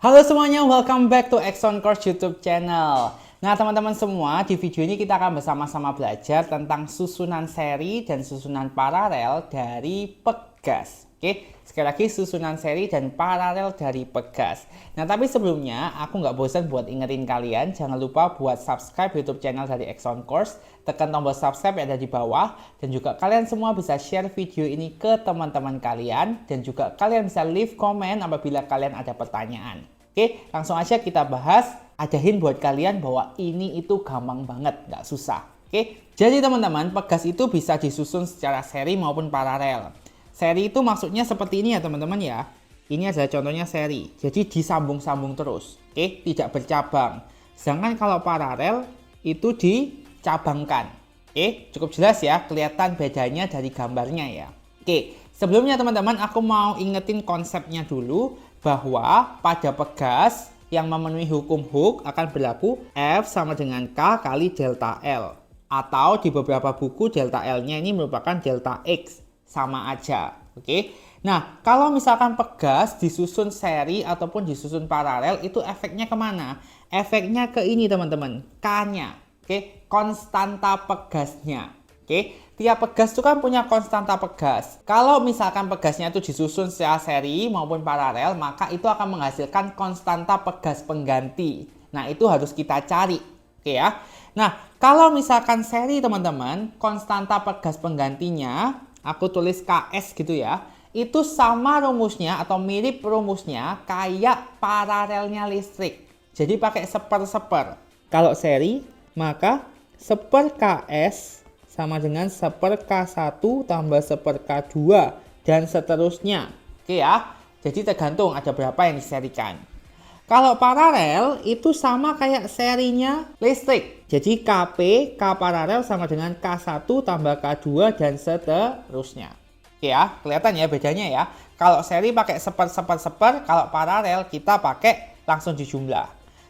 Halo semuanya, welcome back to Exxon Course YouTube channel. Nah teman-teman semua, di video ini kita akan bersama-sama belajar tentang susunan seri dan susunan paralel dari Pegas. Oke, sekali lagi susunan seri dan paralel dari Pegas. Nah tapi sebelumnya, aku nggak bosan buat ingetin kalian, jangan lupa buat subscribe YouTube channel dari Exxon Course, tekan tombol subscribe yang ada di bawah, dan juga kalian semua bisa share video ini ke teman-teman kalian, dan juga kalian bisa leave comment apabila kalian ada pertanyaan. Oke, langsung aja kita bahas. Ajarin buat kalian bahwa ini itu gampang banget, nggak susah. Oke, jadi teman-teman, Pegas itu bisa disusun secara seri maupun paralel. Seri itu maksudnya seperti ini ya teman-teman ya. Ini adalah contohnya seri. Jadi disambung-sambung terus. Oke, tidak bercabang. Sedangkan kalau paralel itu dicabangkan. Oke, cukup jelas ya, kelihatan bedanya dari gambarnya ya. Oke, sebelumnya teman-teman aku mau ingetin konsepnya dulu bahwa pada Pegas yang memenuhi hukum Hooke akan berlaku F sama dengan K kali delta L. Atau di beberapa buku delta L-nya ini merupakan delta X. Sama aja. Oke. Nah, kalau misalkan Pegas disusun seri ataupun disusun paralel, itu efeknya kemana? Efeknya ke ini teman-teman, K-nya. Oke, konstanta Pegasnya. Oke, tiap Pegas itu kan punya konstanta Pegas. Kalau misalkan Pegasnya itu disusun secara seri maupun paralel, maka itu akan menghasilkan konstanta Pegas pengganti. Nah, itu harus kita cari. Oke ya. Nah, kalau misalkan seri teman-teman, konstanta Pegas penggantinya, aku tulis KS gitu ya, itu sama rumusnya atau mirip rumusnya kayak paralelnya listrik. Jadi pakai seper-seper. Kalau seri, maka seper KS sama dengan seper K1 tambah seper K2 dan seterusnya. Oke ya, jadi tergantung ada berapa yang diserikan. Kalau paralel itu sama kayak serinya listrik. Jadi KP, K paralel sama dengan K1 tambah K2 dan seterusnya. Oke ya, kelihatan ya bedanya ya. Kalau seri pakai seper, kalau paralel kita pakai langsung dijumlah.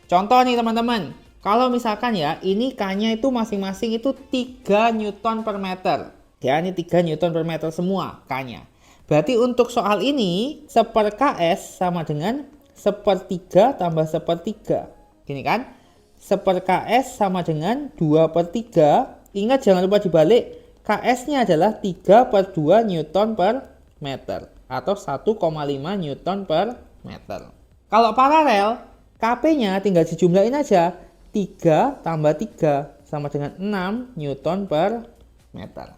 Contoh nih teman-teman. Kalau misalkan ya, ini K-nya itu masing-masing itu 3 Newton per meter. Ya, ini 3 Newton per meter semua K-nya. Berarti untuk soal ini, seper KS sama dengan seper 3 tambah seper 3. Gini kan? Seper KS sama dengan 2 per 3. Ingat jangan lupa dibalik. KS-nya adalah 3 per 2 Newton per meter. Atau 1,5 Newton per meter. Kalau paralel, KP-nya tinggal dijumlahin aja. 3 tambah 3 sama dengan 6 Newton per meter.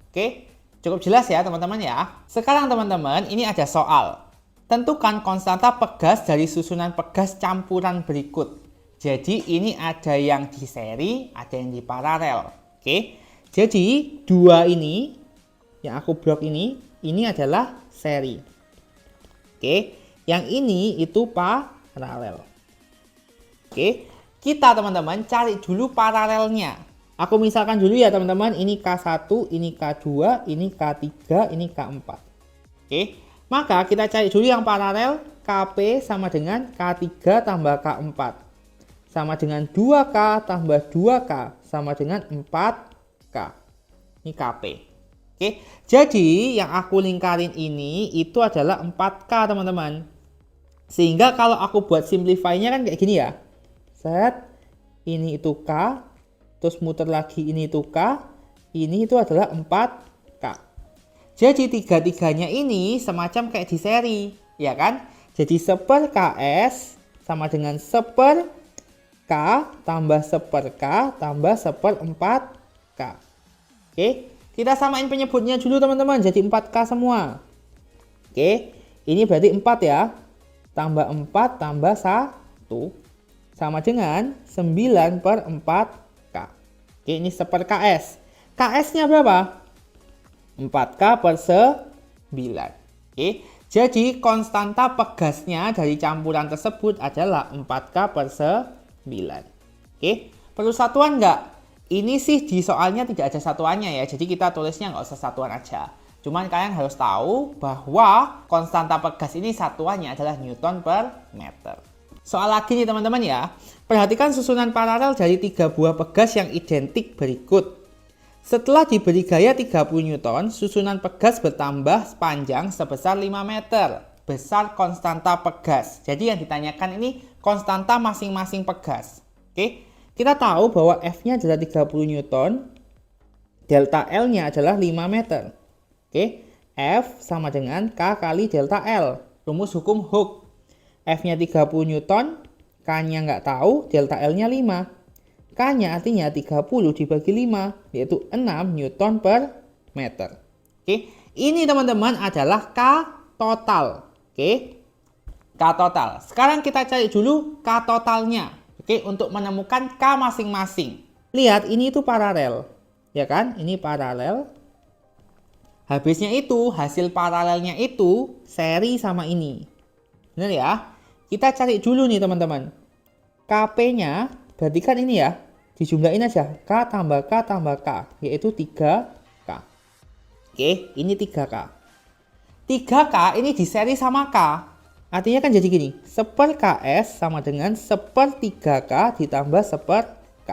Oke, cukup jelas ya teman-teman ya. Sekarang teman-teman, ini ada soal. Tentukan konstanta Pegas dari susunan Pegas campuran berikut. Jadi ini ada yang di seri, ada yang di paralel. Oke, jadi dua ini, yang aku blok ini adalah seri. Oke, yang ini itu paralel. Oke. Kita teman-teman cari dulu paralelnya. Aku misalkan dulu ya teman-teman, ini K1, ini K2, ini K3, ini K4. Oke, maka kita cari dulu yang paralel. KP sama dengan K3 tambah K4. Sama dengan 2K tambah 2K sama dengan 4K. Ini KP. Oke, jadi yang aku lingkarin ini itu adalah 4K teman-teman. Sehingga kalau aku buat simplify-nya kan kayak gini ya. Set, ini itu K, terus muter lagi ini itu K, ini itu adalah 4K. Jadi tiga-tiganya ini semacam kayak di seri, ya kan? Jadi seper KS sama dengan seper K tambah seper K tambah seper 4K. Oke, kita samain penyebutnya dulu teman-teman, jadi 4K semua. Oke, ini berarti 4 ya, tambah 4 tambah 1. Sama dengan 9 per 4K. Oke, ini seper KS. KS-nya berapa? 4K per 9. Oke, jadi konstanta Pegasnya dari campuran tersebut adalah 4K per 9. Oke, perlu satuan nggak? Ini sih di soalnya tidak ada satuannya ya, jadi kita tulisnya nggak usah satuan aja. Cuman kalian harus tahu bahwa konstanta Pegas ini satuannya adalah Newton per meter. Soal lagi nih teman-teman ya. Perhatikan susunan paralel dari 3 buah Pegas yang identik berikut. Setelah diberi gaya 30 Newton, susunan Pegas bertambah panjang sebesar 5 meter. besar konstanta pegas. Jadi yang ditanyakan ini konstanta masing-masing pegas. Oke, kita tahu bahwa F-nya adalah 30 Newton, delta L-nya adalah 5 meter. Oke, F sama dengan K kali delta L. Rumus hukum Hooke. F-nya 30 Newton, K-nya nggak tahu, delta L-nya 5. K-nya artinya 30 dibagi 5, yaitu 6 Newton per meter. Oke, ini teman-teman adalah K total. Oke, K total. Sekarang kita cari dulu K totalnya. Oke, untuk menemukan K masing-masing. Lihat, ini itu paralel. Ya kan? Ini paralel. Habisnya itu, hasil paralelnya itu seri sama ini. Benar ya? Kita cari dulu nih teman-teman. KP-nya, berarti kan ini ya. Dijumlahin aja. K tambah K tambah K. Yaitu 3K. Oke, ini 3K. 3K ini diseri sama K. Artinya kan jadi gini. 1/KS sama dengan 1/3K ditambah 1/K.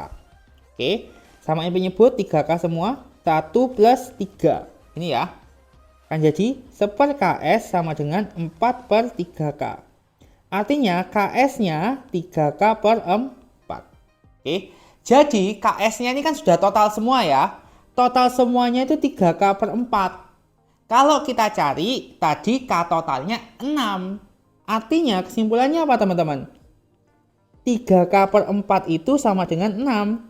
Oke, sama yang penyebut 3K semua. 1 plus 3. Ini ya. Kan jadi 1/KS sama dengan 4/3K. Artinya KS-nya 3K per 4. Oke. Jadi KS-nya ini kan sudah total semua ya. Total semuanya itu 3K per 4. Kalau kita cari, tadi K totalnya 6. Artinya kesimpulannya apa teman-teman? 3K per 4 itu sama dengan 6.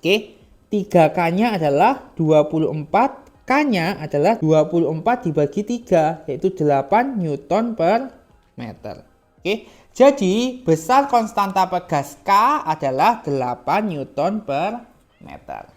Oke, 3K-nya adalah 24. K-nya adalah 24 dibagi 3, yaitu 8 Newton per meter. Oke, jadi besar konstanta pegas K adalah 8 Newton per meter.